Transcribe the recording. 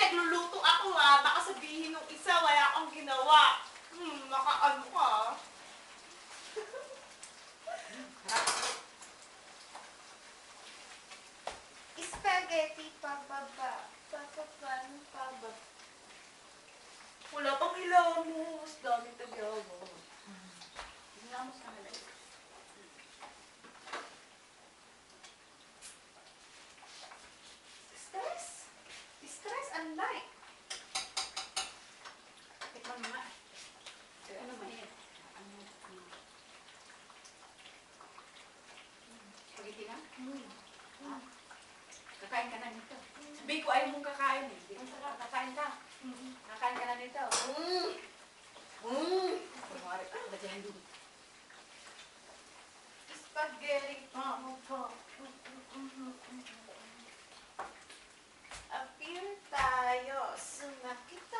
nagluluto ako ha. Baka sabihin nung isa, wala akong ginawa. Makaano ka. Spaghetti pababa. Paano pababa? Wala pang hilamos. Dami tagyawa. Hilamos na halay. Stress and light. Tikman mo nga. Ano mainit? Spaghetti na? Ha? Kakain ka na nito. Sabi ko ayaw mong kakain eh. Ang sarap, kakain ka. Kakain ka na nito. Spaghetti. Appear tayo. Sumakita.